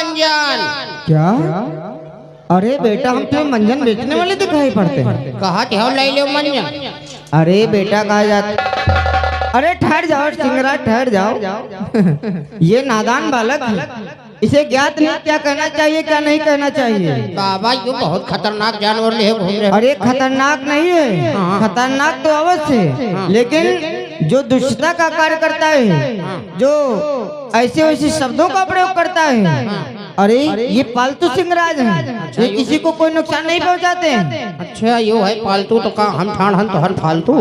मंजन। क्या? अरे बेटा, हम तुम्हें मंजन बेचने वाले दिखाई पड़ते हैं। कहा कि ले लो मंजन। अरे बेटा, कहा जाता। अरे ठहर जाओ सिंगरा, ठहर जाओ। ये नादान बालक है, इसे ज्ञात नहीं क्या कहना चाहिए क्या नहीं कहना चाहिए। बाबा ये बहुत खतरनाक जानवर लिए घूम रहे। अरे खतरनाक नहीं है, खतरनाक तो अवश्य है, लेकिन जो दुष्टता का कार्य करता है, जो ऐसे वैसे शब्दों का प्रयोग करता है, अरे ये पालतू सिंगराज है, ये किसी को कोई नुकसान नहीं पहुंचाते हैं। अच्छा यो है पालतू, तो कहा हम ठाण हन तो हन फालतू।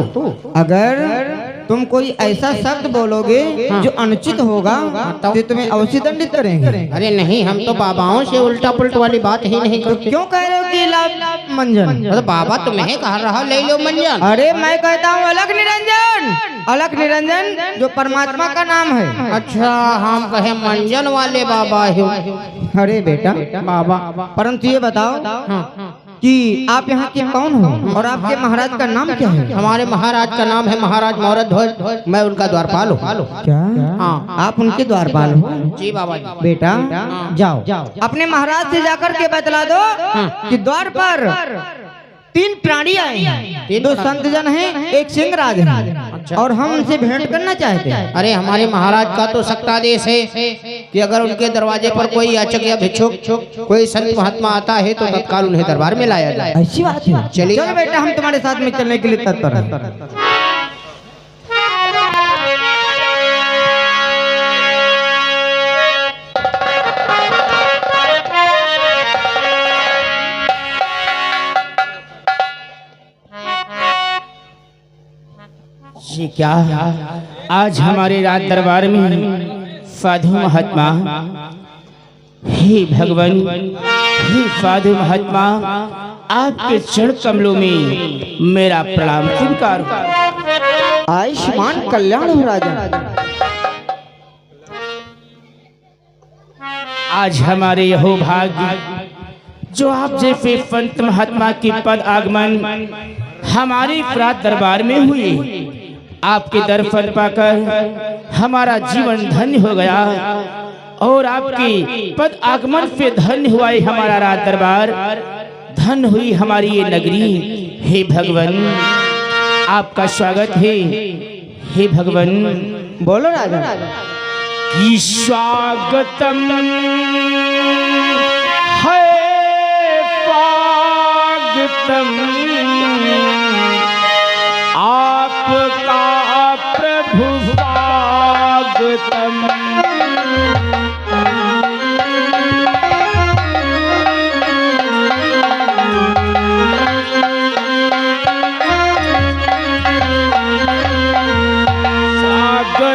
अगर तुम कोई ऐसा शब्द बोलोगे जो अनुचित होगा तो तुम्हें अवश्य दंडित करेंगे। अरे नहीं, हम तो बाबाओं से उल्टा पुल्ट वाली बात ही नहीं तो करते। क्यों कह रहे हो कि लाभ मंजन? तो बाबा तुम्हें कह रहा ले लो मंजन। अरे मैं कहता हूँ अलख निरंजन, अलख निरंजन जो परमात्मा का नाम है। अच्छा हम कहे मंजन वाले बाबा हो। अरे बेटा बाबा, परंतु ये बताओ कि आप यहाँ के कौन हो और आपके महाराज का नाम क्या है? हमारे महाराज का नाम है महाराज मौर्य ध्वज, मैं उनका द्वारपाल हूँ। क्या? हाँ। आप उनके द्वारपाल हो? जी बाबा जी। बेटा जाओ अपने महाराज से जाकर के बतला दो कि द्वार पर 3 प्राणी आए हैं, 2 संत जन हैं, एक सिंहराज है, और हम उनसे भेंट करना चाहते हैं। अरे हमारे महाराज का तो सत्तादेश है कि अगर उनके दरवाजे पर कोई याचक या भिक्षुक कोई संत महात्मा आता है तो तत्काल उन्हें दरबार में लाया जाए। ऐसी बात है? चलिए। चलो बेटा, हम तुम्हारे साथ में चलने के लिए तत्पर हैं। जी क्या आज हमारे राज दरबार में साधु महात्मा, हे भगवान, हे साधु महात्मा, आपके चरण कमलों में मेरा प्रणाम स्वीकार। आयुष्मान कल्याण हो राजा। आज हमारे यहो भाग्य जो आप जैसे संत महात्मा की पद आगमन हमारे प्रात दरबार में हुए, आपके दर्शन पाकर हमारा जीवन धन्य हो गया और आपके पद आगमन से धन्य हुआ है हमारा राज दरबार, धन्य हुई हमारी ये नगरी। हे भगवान, आपका स्वागत है। हे भगवान, बोलो राजा। कि स्वागतम है, स्वागतम आपका प्रभु, स्वागतम।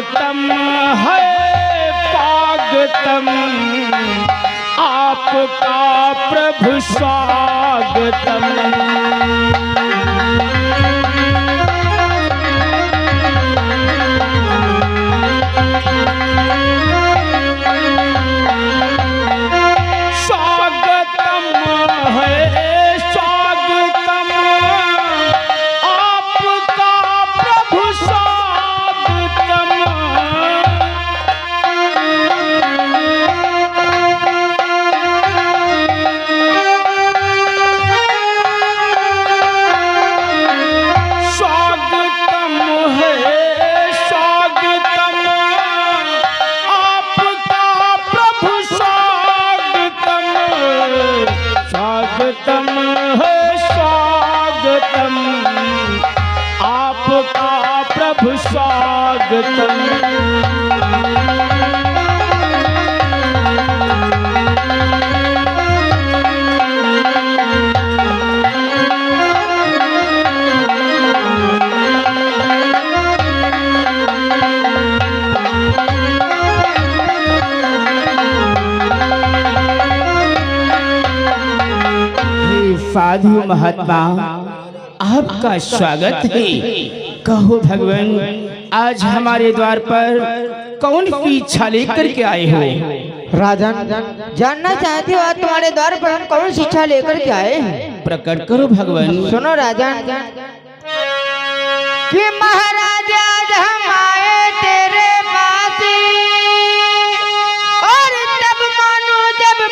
स्वागतम है, स्वागतम आपका प्रभु, स्वागतम। स्वागतम है, स्वागतम आपका प्रभु, स्वागतम। साधु महात्मा, आपका स्वागत है। कहो भगवान, आज हमारे द्वार पर कौन सी इच्छा लेकर के आए हो? राजन, जानना चाहते हो आज तुम्हारे द्वार पर हम कौन सी इच्छा लेकर के आए हैं? प्रकट करो भगवान। सुनो राजन, कि महाराज आज हम आए तेरे पास, और तब मानो जब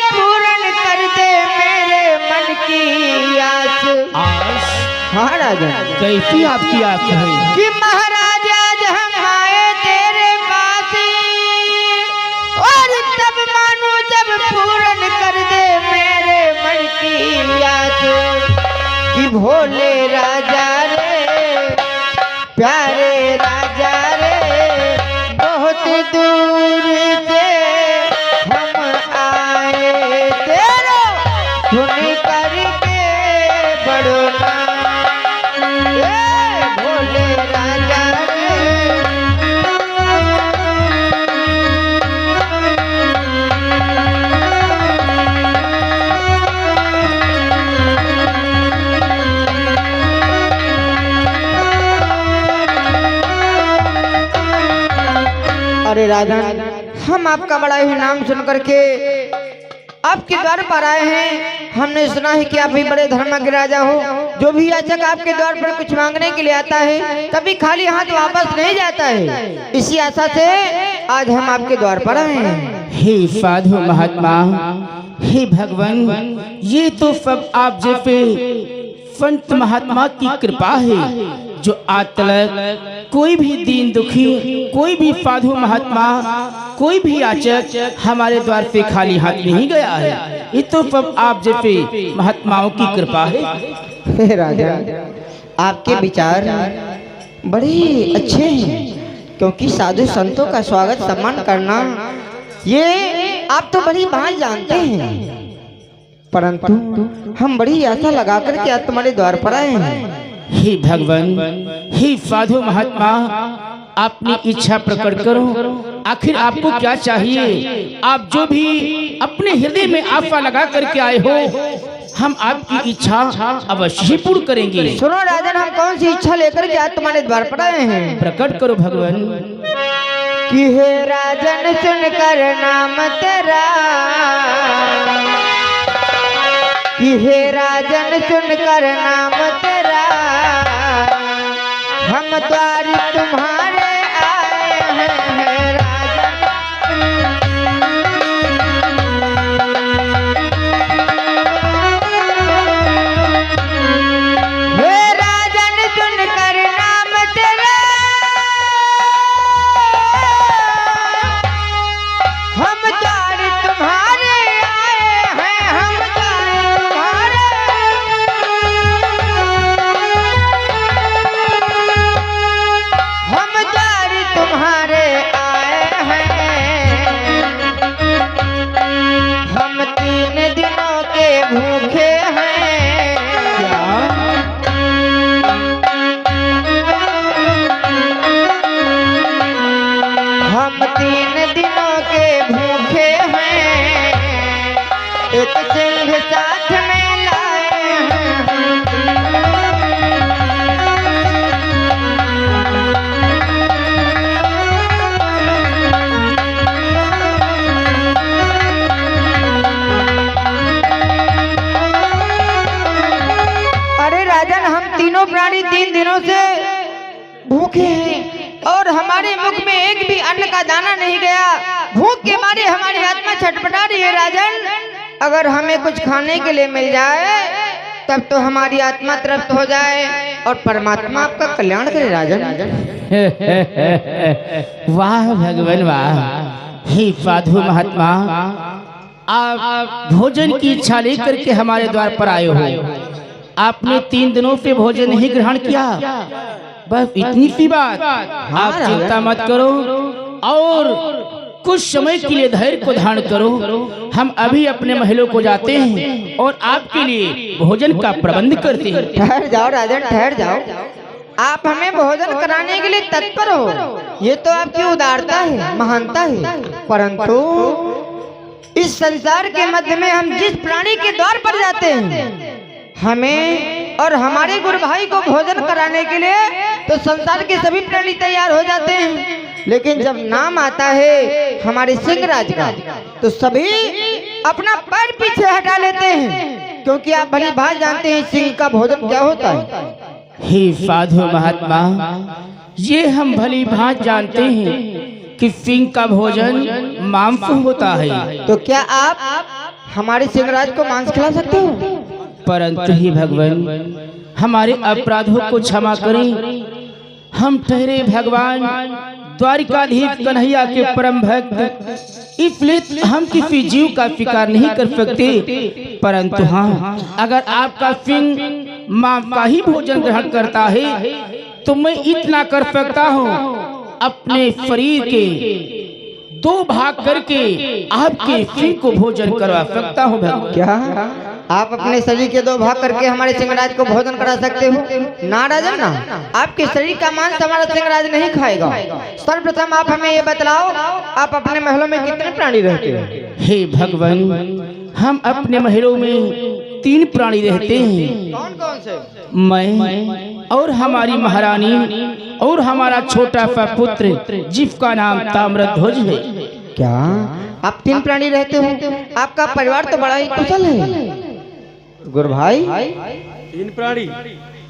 राजन। कैसी आपकी आंख है? कि महाराज आज हम आए तेरे पास और तब मानो जब पूर्ण कर दे मेरे मन की आस। कि भोले राजा रे प्यारे राजा रे बहुत दूर से हम आए तेरा सुन करके बड़ो भोले राजा रे। अरे राजन, हम आपका बड़ा ही नाम सुन करके आपके द्वार पर आए हैं। हमने सुना है कि आप भी बड़े धर्म के राजा हो। जो भी याचक आपके द्वार पर कुछ मांगने के लिए आता है कभी खाली हाथ वापस नहीं जाता है। इसी आशा से आज हम आपके द्वार पर आए हैं। हे साधु महात्मा, हे भगवान, ये तो सब आप जैसे संत महात्मा की कृपा है जो आज तक कोई भी दीन दुखी, कोई भी साधु महात्मा, कोई भी याचक हमारे द्वार से खाली हाथ नहीं गया है। ये तो सब आप जैसे महात्माओं की कृपा है। हे राजा, आपके विचार बड़े अच्छे हैं, क्योंकि साधु संतों का स्वागत सम्मान करना ये आप तो बड़ी बात जानते हैं। परंतु हम बड़ी आशा लगा कर के आज तुम्हारे द्वार पर आए हैं। हे भगवान, हे साधु महात्मा, अपनी इच्छा प्रकट करो। आखिर आपको क्या चाहिए? आप जो भी अपने हृदय में आशा लगा करके आए हो, हम आपकी इच्छा अवश्य ही पूर्ण करेंगे। सुनो राजन, हम कौन सी इच्छा लेकर के आज तुम्हारे द्वार पर आए हैं? प्रकट करो भगवान। कि हे राजन सुनकर नाम तेरा, कि हे राजन सुनकर नाम तेरा, हम द्वार तुम्हारे आए हैं राजन। हे राजन सुनकर नाम तेरा, हम द्वार तुम्हारे आए हैं, हम द्वार तुम्हारे आए हैं। हम 3 दिनों के भूखे हैं। हम 3 दिनों के भूखे हैं, एक सिंह साथ में लाए हैं। हम तीनों प्राणी 3 दिनों से भूखे हैं और हमारे मुख में एक भी अन्न का दाना नहीं गया। भूख के मारे हमारी आत्मा छटपटा रही है राजन। अगर हमें कुछ खाने के लिए मिल जाए तब तो हमारी आत्मा तृप्त हो जाए और परमात्मा आपका कल्याण करे राजन। वाह भगवान वाह। हे साधु महात्मा, आप भोजन की इच्छा लेकर के हमारे द्वार पर आए हो। आपने 3 दिनों से भोजन नहीं ग्रहण किया, बस इतनी सी बात। आप चिंता मत करो और कुछ समय के लिए धैर्य को धारण करो। हम अभी अपने महलों को जाते हैं और आपके लिए भोजन का प्रबंध करते हैं। ठहर जाओ राजन, ठहर जाओ। आप हमें भोजन कराने के लिए तत्पर हो, ये तो आपकी उदारता है, महानता है। परंतु इस संसार के मध्य में हम जिस प्राणी के द्वार पर जाते हैं, हमें और हमारे गुरु भाई को भोजन कराने के लिए तो संसार के सभी प्राणी तैयार हो जाते हैं, लेकिन जब नाम आता है हमारे सिंह राज का तो सभी अपना पैर पीछे हटा लेते हैं, क्योंकि आप भली भांति जानते हैं सिंह का भोजन क्या होता है। हे साधु महात्मा, ये हम भली भांति जानते हैं कि सिंह का भोजन मांस होता है। तो क्या आप हमारे सिंह राज को मांस खिला सकते हो? परंतु ही भगवान हमारे अपराधों को क्षमा करें। हम ठहरे भगवान द्वारिकाधीश कन्हैया के परम भक्त, इसलिए हम किसी जीव का फिकार नहीं कर सकते। परंतु हाँ, अगर आपका सिंह मां का ही भोजन ग्रहण करता है तो मैं इतना कर सकता हूँ, अपने शरीर के 2 भाग करके आपके सिंह को भोजन करवा सकता हूँ भगवान। क्या आप अपने शरीर के 2 भाग करके हमारे सिंहराज को भोजन करा सकते हो? ना राजन ना, आपके शरीर का मांस हमारा सिंहराज नहीं खाएगा। सर्वप्रथम आप हमें ये बतलाओ, आप अपने महलों में कितने प्राणी रहते हैं? हे भगवान, हम अपने महलों में 3 प्राणी रहते हैं। कौन कौन से? मैं और हमारी महारानी और हमारा छोटा सा पुत्र जिसका नाम ताम्रध्वज है। क्या आप 3 प्राणी रहते हो? आपका परिवार तो बड़ा ही कुशल है गुरु भाई। 3 प्राणी?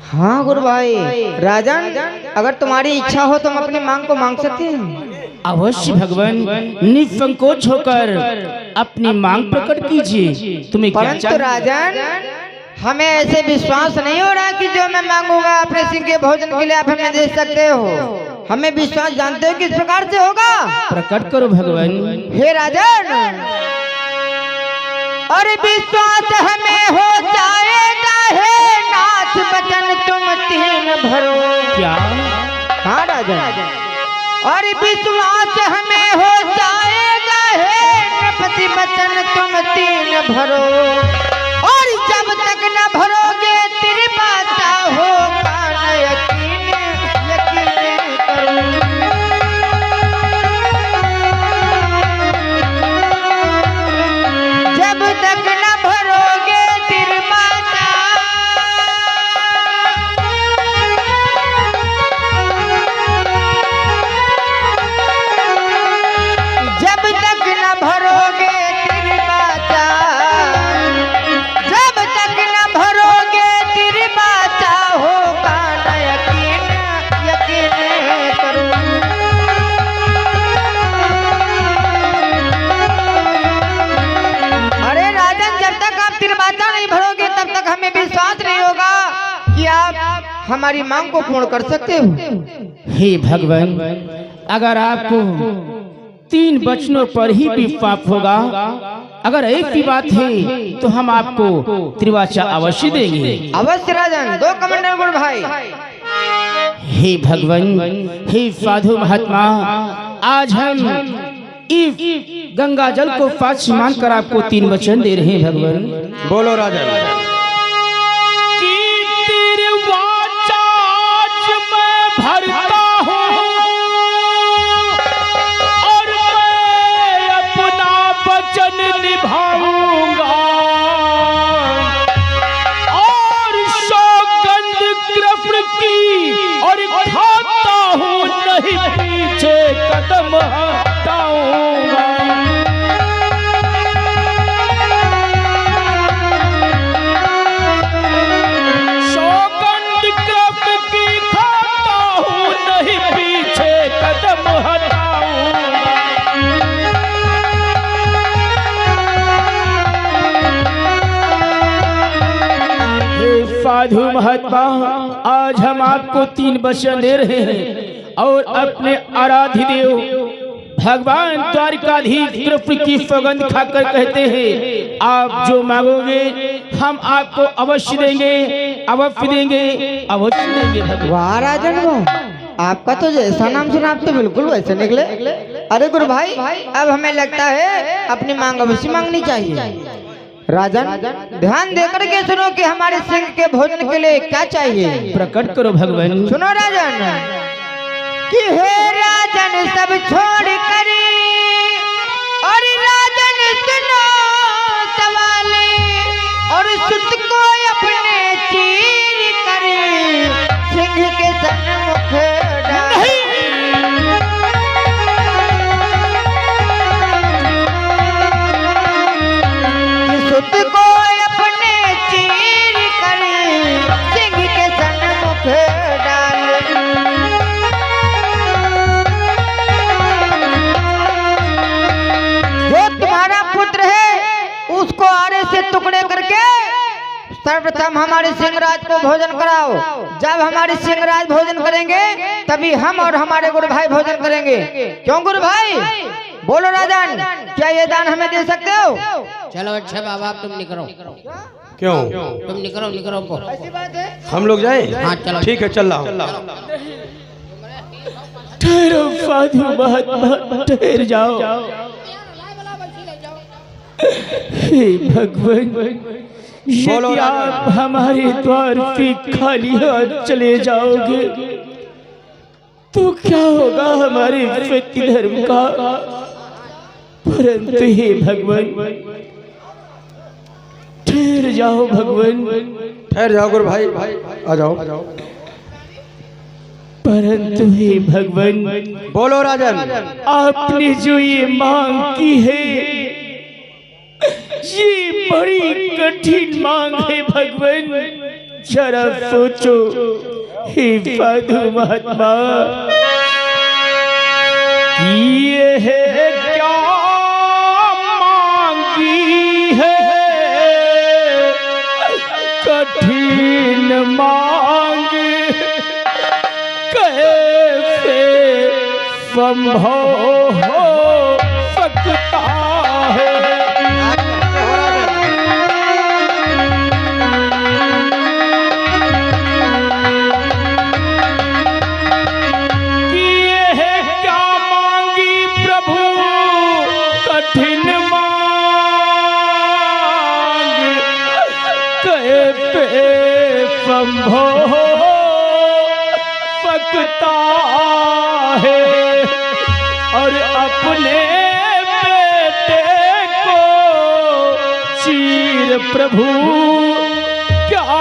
हाँ गुरु भाई। राजन, अगर तुम्हारी इच्छा हो तो हम अपनी मांग को मांग सकते हैं। अवश्य भगवान, निसंकोच होकर अपनी मांग प्रकट कीजिए। तुम्हें क्या परंतु चाहिए? राजन, हमें ऐसे विश्वास नहीं हो रहा कि जो मैं मांगूंगा अपने सिंह के भोजन के लिए आप हमें दे सकते हो। हमें विश्वास जानते हो किस प्रकार से होगा? प्रकट करो भगवान। हे राजन, और विश्वास हमें हो जाएगा है नाथ बचन तुम 3 भरो। क्या? हाँ राजन, और विश्वास हमें हो जाएगा है नृपति बचन तुम 3 भरो। और जब तक न भरोगे तेरी बात होगा न यकीन, यकीन करो। जब तक न भरोगे तेरी बात, जब तक न भरोगे तेरी बात, जब तक न भरोगे तेरी बात होगा न यकीन, यकीन करो। अरे राजन, जब तक आप तेरी बात नहीं भरोगे तब तक हमें विश्वास नहीं होगा कि आप हमारी मांग को पूर्ण कर सकते हो। हे भगवान, अगर आपको 3 वचनों पर ही विश्वास होगा, अगर ऐसी बात है तो हम आपको त्रिवाचा अवश्य देंगे। अवश्य राजन, 2 कमंडल गुरु भाई। हे भगवान, हे साधु महात्मा, आज हम इस गंगा जल को पाछ मानकर आपको 3 वचन दे रहे हैं भगवान। बोलो राजन। भरता हूँ और मैं अपना वचन निभाऊंगा, और सौगंध कृष्ण की और खाता हूँ नहीं पीछे कदम हटाऊंगा। सौगंध कृष्ण की खाता हूँ नहीं पीछे कदम हटाऊंगा। हे साधु महात्मा, आज हम आपको 3 वचन दे रहे हैं और अपने आराध्य देव भगवान द्वारिकाधीश कृष्ण की सौगंध खाकर कहते हैं, आप जो मांगोगे हम आपको अवश्य देंगे, अवश्य देंगे, अवश्य देंगे भगवान। वाह राजन वाह, आपका तो जैसा नाम सुना आप तो बिल्कुल वैसे निकले। अरे गुरु भाई, अब हमें लगता है अपनी मांग अवश्य मांगनी चाहिए। राजन, ध्यान देकर के सुनो कि हमारे सिंह के भोजन के लिए क्या चाहिए। प्रकट करो भगवान। सुनो राजन, कि हे राजन सब छोड़ कर, और राजन सुनो सवाले, और सुत को अपने चीर कर सिंह के सन्मुख डाल। सुत को अपने चीर कर सिंह के सन्मुख डाल। जो तुम्हारा पुत्र है उसको आड़े से टुकड़े करके सर्वप्रथम सर्वप्रथम हमारे सिंहराज को भोजन कराओ। जब हमारे सिंहराज भोजन करेंगे तभी हम और हमारे गुरु भाई भोजन करेंगे। क्यों गुरु भाई? बोलो राजन, क्या ये दान हमें दे सकते हो? चलो अच्छा बाबा तुम निकलो। क्यों? तुम निकलो को। ऐसी बात है? हम लोग जाए? हाँ चलो। ठीक है, चल रहा हूँ। ठहरो साधु महात्मा, ठहर जाओ। हे भगवान, यदि आप हमारे द्वार पे खाली हाथ चले जाओगे तो क्या होगा हमारे सत्य धर्म का? परंतु हे भगवान, ठहर जाओ भगवान, ठहर जाओ गुरु भाई, आ जाओ। परंतु हे भगवान, बोलो राजन। आपने जो ये मांग की है ये बड़ी कठिन मांग है भगवान। जरा सोचो हे साधु महात्मा, ये है क्या मांगी है? कठिन मांग कैसे संभव हो सकता है? संभव सकता है और अपने बेटे को चीर प्रभु क्या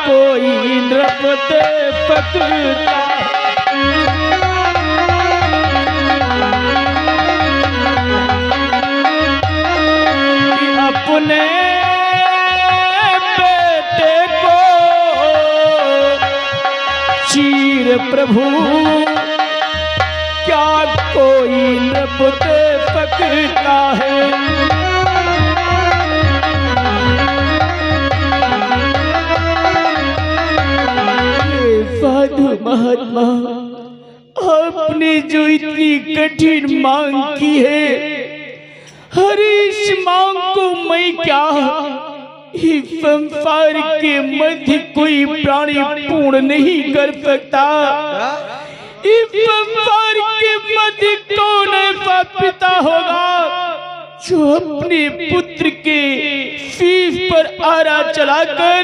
कोई नृप दे सकता? अपने चीर प्रभु क्या कोई नृप दे सकता है? साधु महात्मा, आपने जो इतनी कठिन मांग की है, हर इस मांग को मैं क्या इस संसार के मध्य कोई प्राणी पूर्ण नहीं कर सकता। इस संसार के मध्य कौन ऐसा पिता होगा जो अपने पुत्र के शीश पर आरा चलाकर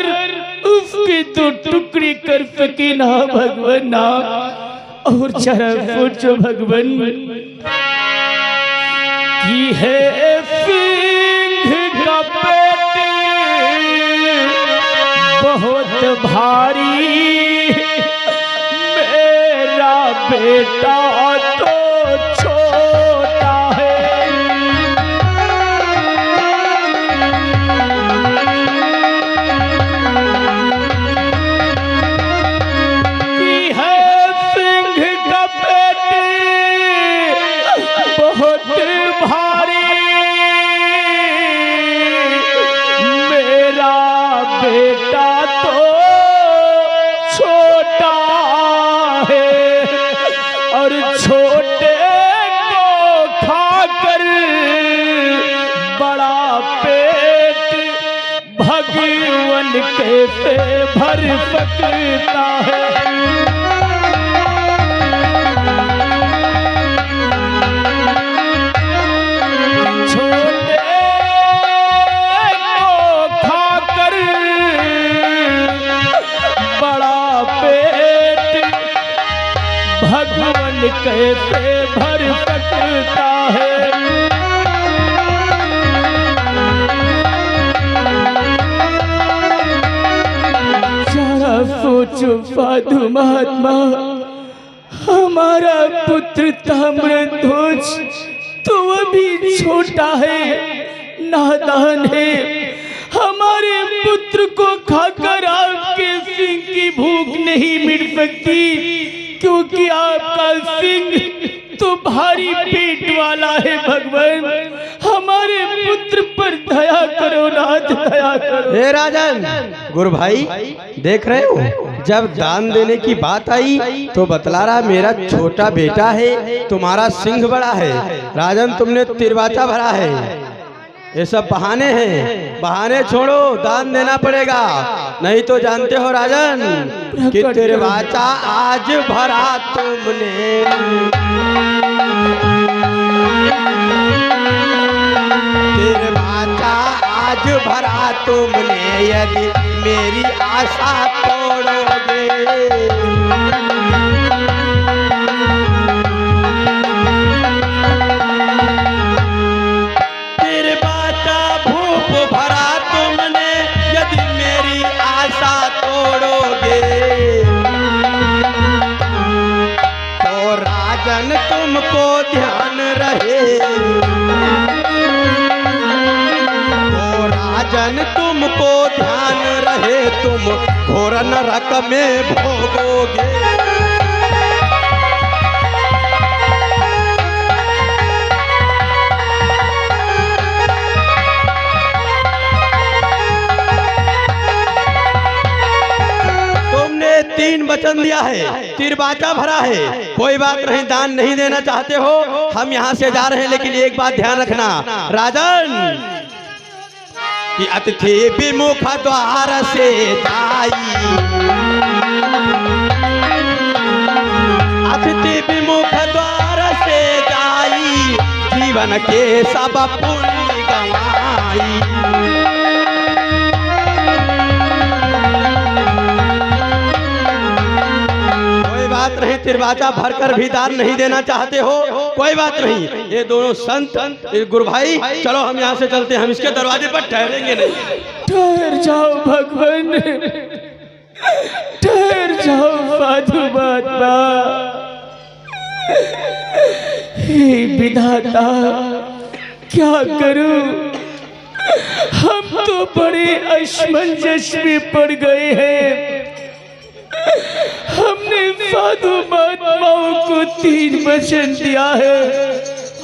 उसके तो टुकड़े कर सके ना भगवान ना। और जरा सोचो भगवान की है सिंह का पेट बहुत भारी, मेरा बेटा तो छोटा है। की है सिंह का पेट बहुत भारी, मेरा बेटा तो छोटा है और छोटे को खाकर बड़ा पेट भगवान कैसे भर सकता है? भगवान कैसे भर सकता है? जरा सोचो साधु महात्मा, हमारा पुत्र ताम्रध्वज तो अभी छोटा है, नादान है। हमारे पुत्र को खाकर आपके सिंह की भूख नहीं मिट सकती, क्योंकि आपका सिंह तो भारी पेट वाला है भगवान। हम हमारे पुत्र पर दया करो नाथ, दया करो। हे राजन, गुरु भाई देख रहे हो, जब दान देने की बात आई तो बतला रहा मेरा छोटा बेटा है, तुम्हारा सिंह बड़ा है। राजन तुमने तिरवाचा भरा है, ये सब बहाने हैं। बहाने छोड़ो, दान देना पड़ेगा, नहीं तो जानते हो राजन कि तिरवाचा आज भरा तुमने, तिरवाचा आज भरा तुमने, यदि मेरी आशा तोड़ोगे। तुमको ध्यान रहे तो राजन तुमको ध्यान रहे, तुम घोर नरक में भोगोगे। तीन वचन दिया है, तिरवाचा भरा है, कोई बात नहीं, दान नहीं देना चाहते हो, हम यहाँ से जा रहे हैं, लेकिन एक बात ध्यान रखना राजन कि अतिथि विमुख द्वार से जाई, अतिथि विमुख द्वार से जाई, जीवन के सब पुण्य गवाई। नहीं, तिरवाचा भरकर भी दान नहीं देना चाहते हो, कोई बात नहीं। ये दोनों संत गुरु भाई, चलो हम यहाँ से चलते हैं, हम इसके दरवाजे पर ठहरेंगे नहीं। ठहर जाओ भगवान, ठहर जाओ साधु महात्मा। हे विधाता, क्या करूं, हम तो बड़े असमंजस में पड़ गए हैं। हमने साधु महात्माओं को 3 वचन दिया है,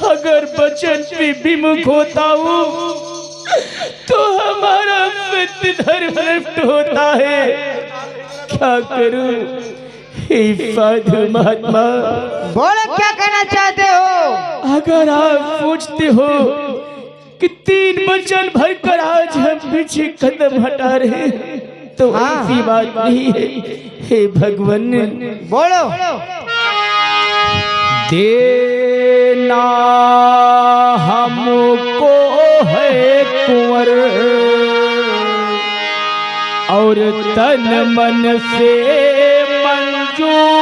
अगर वचन पे विमुख होता हूँ तो हमारा सत्य धर्म नष्ट होता है। क्या करूं हे साधु महात्मा? बोलो क्या कहना चाहते हो? अगर आप पूछते हो कि 3 वचन भरकर आज हम पीछे कदम हटा रहे तो ऐसी बात नहीं है। हे भगवान, बोलो। देना हमको है कुंवर, और तन मन से मंजूर,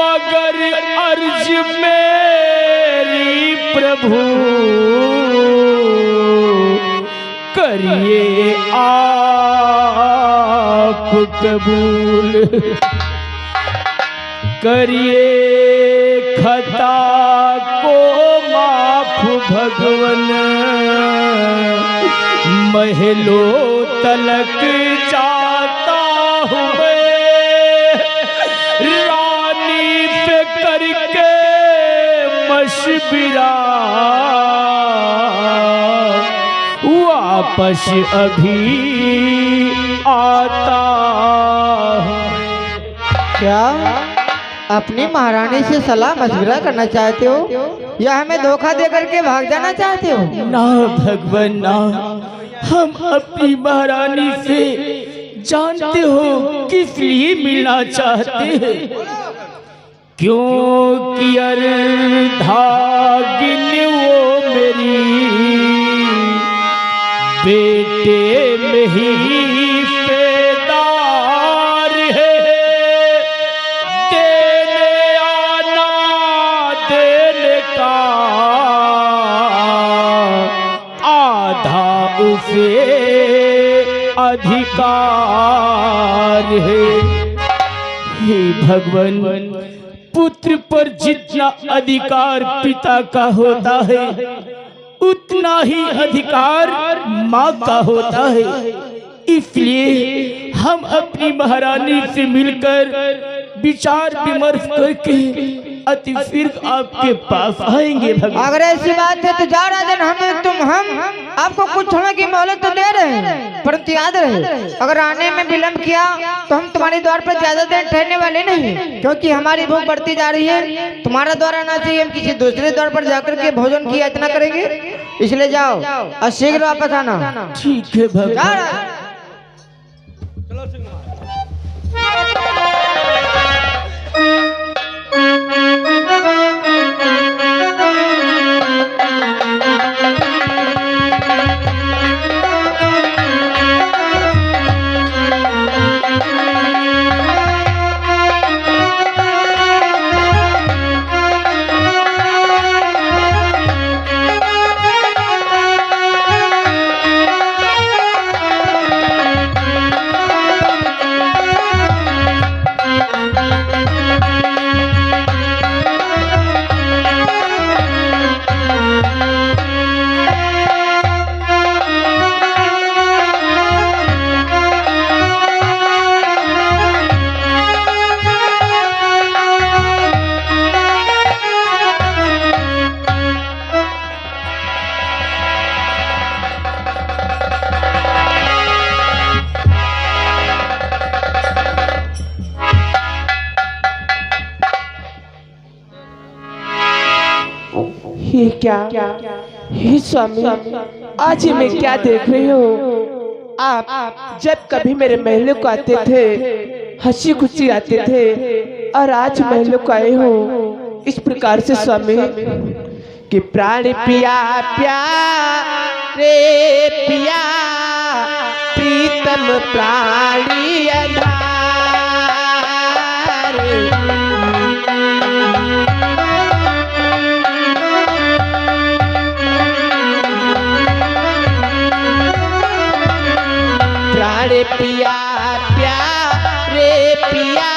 मगर अर्ज मेरी प्रभु करिए आप कबूल, करिए खता को माफ भगवन, महलों तलक जाता हूँ रानी पे करके मशविरा, वापस अभी आता। क्या अपनी महारानी से सलाह मशविरा करना चाहते हो या हमें धोखा दे करके भाग जाना चाहते हो? ना भगवान ना, हम अपनी महारानी से जानते हो किस लिए मिलना चाहते हैं, क्योंकि अर्धांगिनी वो मेरी बेटे में ही पेदार है, देने आना देने का आधा उसे अधिकार है। हे भगवान, पुत्र पर जितना अधिकार पिता का होता है उतना ही अधिकार माँ का होता है, इसलिए हम अपनी महारानी से मिलकर विचार विमर्श करके अति फिर आपके पास आएंगे भगवान। अगर ऐसी बात है तो जाओ राजन, हम आपको कुछ समय की मोहलत तो दे रहे हैं, परंतु याद रहे अगर आने में विलम्ब किया तो हम तुम्हारे द्वार पर ज्यादा देर ठहरने वाले नहीं, क्योंकि हमारी भूख बढ़ती जा रही है। तुम्हारा द्वार आना चाहिए, हम किसी दूसरे द्वार पर जाकर के भोजन की याचना करेंगे, इसलिए जाओ और शीघ्र वापस आना। ठीक है भगवान। ये क्या, हे स्वामी, आज मैं क्या देख रही हूँ? आप जब कभी मेरे महलों को आते थे, हंसी खुशी आते थे, और आज महलों को आए हो इस प्रकार से स्वामी कि प्राण पिया प्यारे पिया प्रीतम प्राणी आधार। पिया प्यारे पिया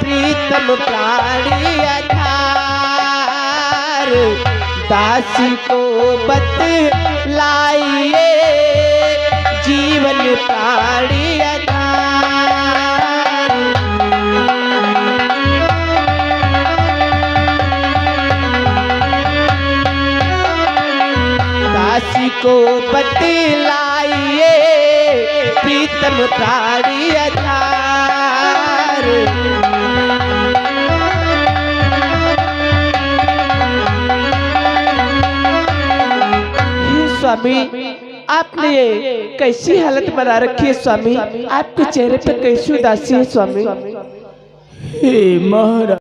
प्रीतम प्राणी आधार। दासी को बतलाइए जीवन प्राणी आधार। दासी को बतलाइए प्रीतम प्राणी आधार। स्वामी, आपने ये कैसी हालत बना रखी है स्वामी? आपके चेहरे पर कैसी उदासी है स्वामी? हे महाराज,